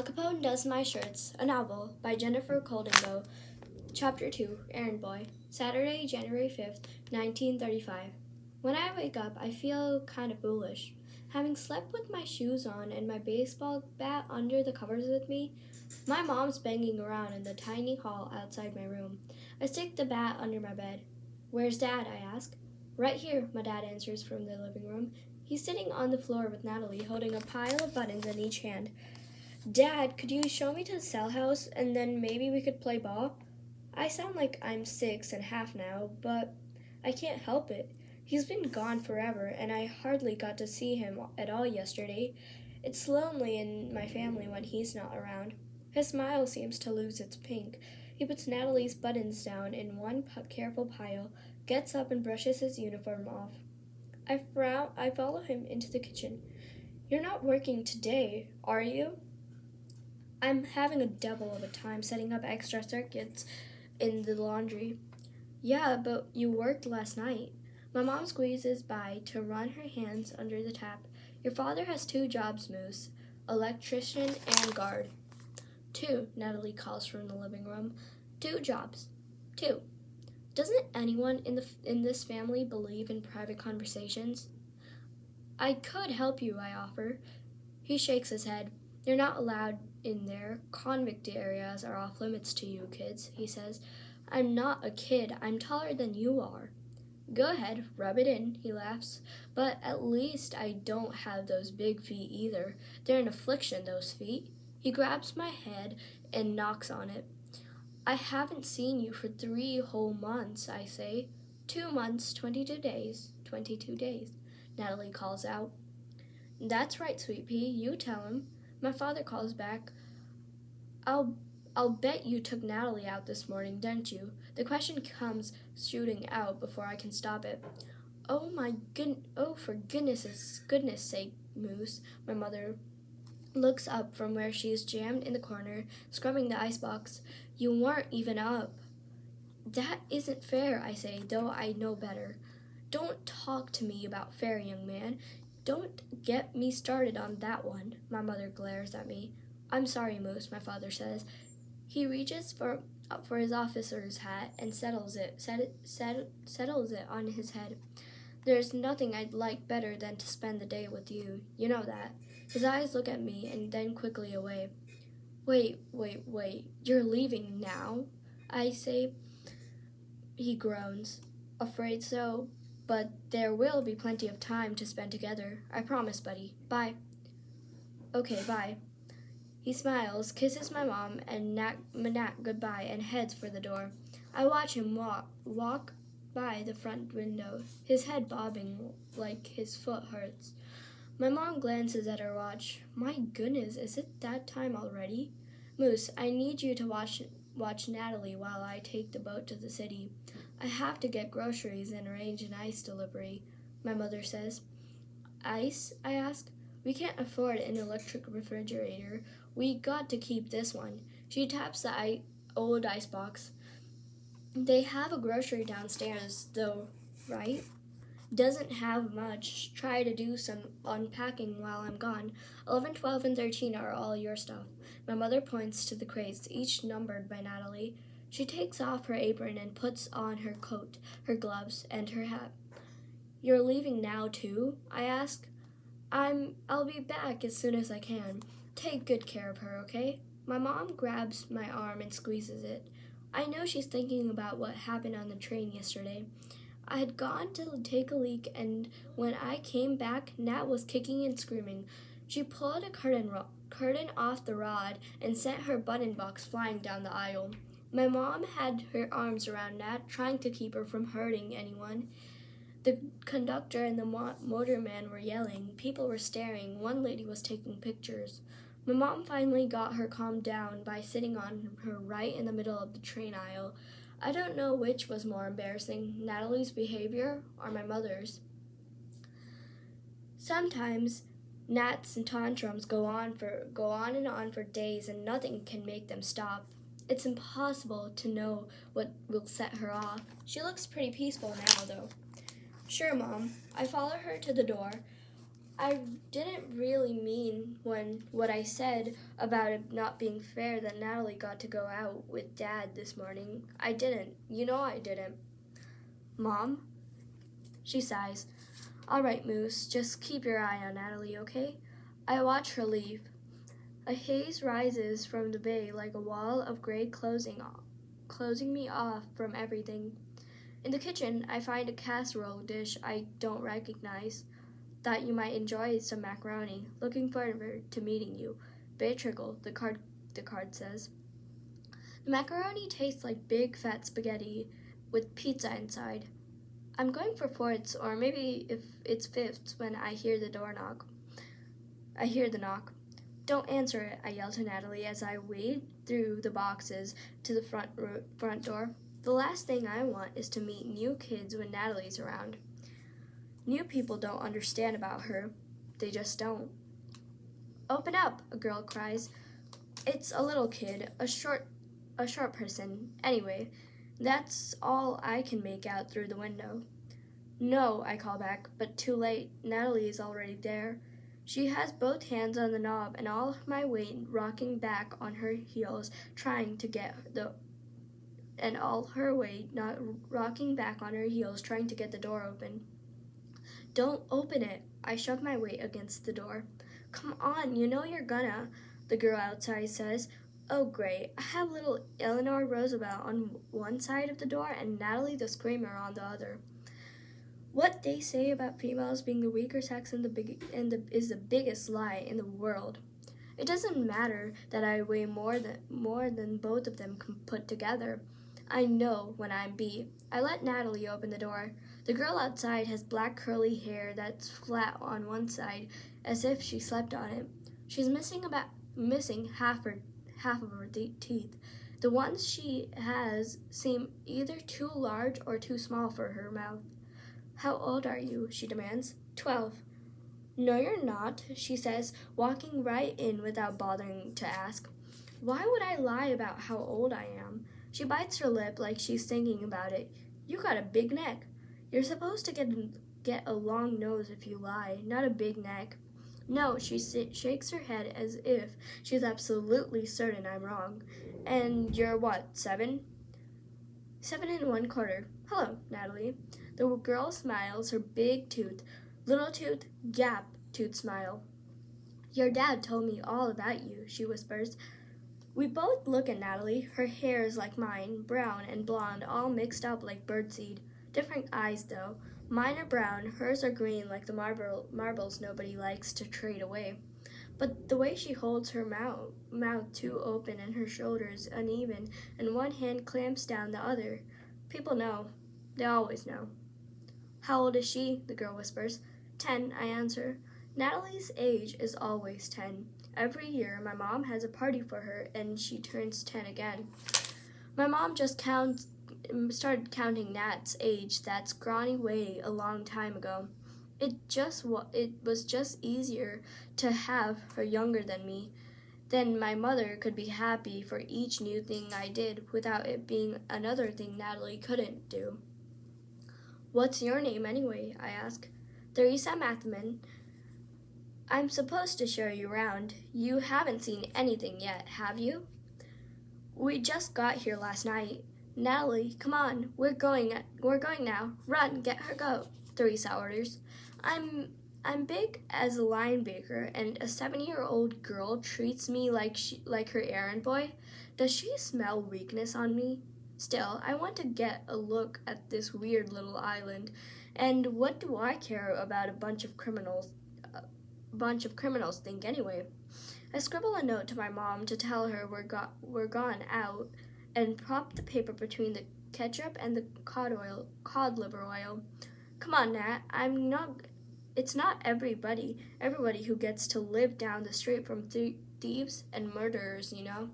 Capone Does My Shirts, a novel by Gennifer Choldenko, Chapter 2, Errand Boy, Saturday, January 5th, 1935. When I wake up, I feel kind of foolish. Having slept with my shoes on and my baseball bat under the covers with me, my mom's banging around in the tiny hall outside my room. I stick the bat under my bed. "Where's Dad?" I ask. "Right here," my dad answers from the living room. He's sitting on the floor with Natalie, holding a pile of buttons in each hand. "Dad, could you show me to the cell house, and then maybe we could play ball?" I sound like I'm 6 and a half now, but I can't help it. He's been gone forever, and I hardly got to see him at all yesterday. It's lonely in my family when he's not around. His smile seems to lose its pink. He puts Natalie's buttons down in one careful pile, gets up and brushes his uniform off. I follow him into the kitchen. "You're not working today, are you?" "I'm having a devil of a time setting up extra circuits in the laundry." "Yeah, but you worked last night." My mom squeezes by to run her hands under the tap. "Your father has 2 jobs, Moose. Electrician and guard." "Two," Natalie calls from the living room. "Two jobs. Two. Doesn't anyone in this family believe in private conversations?" "I could help you," I offer. He shakes his head. "You're not allowed in there. Convict areas are off limits to you kids," he says. "I'm not a kid. I'm taller than you are." "Go ahead, rub it in," he laughs. "But at least I don't have those big feet either. They're an affliction, those feet." He grabs my head and knocks on it. "I haven't seen you for 3 whole months," I say. 2 months, 22 days, 22 days, Natalie calls out. "That's right, Sweet Pea, you tell him." My father calls back, I'll bet you took Natalie out this morning, didn't you?" The question comes shooting out before I can stop it. Oh, for goodness sake, Moose," my mother looks up from where she is jammed in the corner, scrubbing the icebox. "You weren't even up." "That isn't fair," I say, though I know better. "Don't talk to me about fair, young man. Don't get me started on that one," my mother glares at me. "I'm sorry, Moose," my father says. He reaches for his officer's hat and settles it on his head. "There's nothing I'd like better than to spend the day with you. You know that." His eyes look at me and then quickly away. Wait. You're leaving now?" I say. He groans. "Afraid so. But there will be plenty of time to spend together. I promise, buddy. Bye." "Okay, bye." He smiles, kisses my mom and Manak goodbye, and heads for the door. I watch him walk by the front window, his head bobbing like his foot hurts. My mom glances at her watch. "My goodness, is it that time already?" "Moose, I need you to watch Natalie while I take the boat to the city. I have to get groceries and arrange an ice delivery," my mother says. "Ice?" I ask. "We can't afford an electric refrigerator. We got to keep this one." She taps the old icebox. "They have a grocery downstairs, though, right?" "Doesn't have much. Try to do some unpacking while I'm gone. 11, 12, and 13 are all your stuff." My mother points to the crates, each numbered by Natalie. She takes off her apron and puts on her coat, her gloves, and her hat. "You're leaving now, too?" I ask. I'll be back as soon as I can. Take good care of her, okay?" My mom grabs my arm and squeezes it. I know she's thinking about what happened on the train yesterday. I had gone to take a leak, and when I came back, Nat was kicking and screaming. She pulled a curtain off the rod and sent her button box flying down the aisle. My mom had her arms around Nat, trying to keep her from hurting anyone. The conductor and the motorman were yelling. People were staring. One lady was taking pictures. My mom finally got her calmed down by sitting on her right in the middle of the train aisle. I don't know which was more embarrassing, Natalie's behavior or my mother's. Sometimes Nat's and tantrums go on and on for days, and nothing can make them stop. It's impossible to know what will set her off. She looks pretty peaceful now, though. "Sure, Mom." I follow her to the door. I didn't really mean when what I said about it not being fair that Natalie got to go out with Dad this morning. I didn't. You know I didn't. Mom? She sighs. All right, Moose, just keep your eye on Natalie, okay? I watch her leave. A haze rises from the bay like a wall of gray closing me off from everything. In the kitchen, I find a casserole dish I don't recognize. Thought you might enjoy some macaroni. Looking forward to meeting you. Beatrice, the card says. The macaroni tastes like big fat spaghetti with pizza inside. I'm going for fourths, or maybe if it's fifths when I hear the door knock. I hear the knock. Don't answer it, I yell to Natalie as I wade through the boxes to the front door. The last thing I want is to meet new kids when Natalie's around. New people don't understand about her. They just don't. Open up, a girl cries. It's a little kid, a short person. Anyway, that's all I can make out through the window. No, I call back, but too late. Natalie is already there. She has both hands on the knob and all of my weight rocking back on her heels trying to get the door open. Don't open it. I shove my weight against the door. Come on, you know you're gonna, the girl outside says. Oh, great. I have little Eleanor Roosevelt on one side of the door and Natalie the Screamer on the other. What they say about females being the weaker sex is the biggest lie in the world. It doesn't matter that I weigh more than both of them put together. I know when I'm beat. I let Natalie open the door. The girl outside has black curly hair that's flat on one side, as if she slept on it. She's missing half of her teeth. The ones she has seem either too large or too small for her mouth. How old are you? She demands. 12. No, you're not, she says, walking right in without bothering to ask. Why would I lie about how old I am? She bites her lip like she's thinking about it. You got a big neck. You're supposed to get a long nose if you lie, not a big neck. No, she shakes her head as if she's absolutely certain I'm wrong. And you're what, 7? 7 1/4. Hello, Natalie. The girl smiles her big little gap tooth smile. Your dad told me all about you, she whispers. We both look at Natalie. Her hair is like mine, brown and blonde, all mixed up like birdseed. Different eyes, though. Mine are brown, hers are green like the marbles nobody likes to trade away. But the way she holds her mouth too open and her shoulders uneven, and one hand clamps down the other. People know. They always know. How old is she? The girl whispers. 10, I answer. Natalie's age is always 10. Every year, my mom has a party for her, and she turns 10 again. My mom just started counting Nat's age that scrawny way a long time ago. It was just easier to have her younger than me. Then my mother could be happy for each new thing I did without it being another thing Natalie couldn't do. What's your name anyway? I ask. Theresa Matheman. I'm supposed to show you around. You haven't seen anything yet, have you? We just got here last night. Natalie, come on, we're going now. Run, get her go, Theresa orders. I'm big as a lion baker, and a 7-year-old girl treats me like her errand boy. Does she smell weakness on me? Still, I want to get a look at this weird little island, and what do I care about a bunch of criminals think anyway? I scribble a note to my mom to tell her we're gone out, and prop the paper between the ketchup and the cod liver oil. Come on, Nat. It's not everybody who gets to live down the street from thieves and murderers, you know.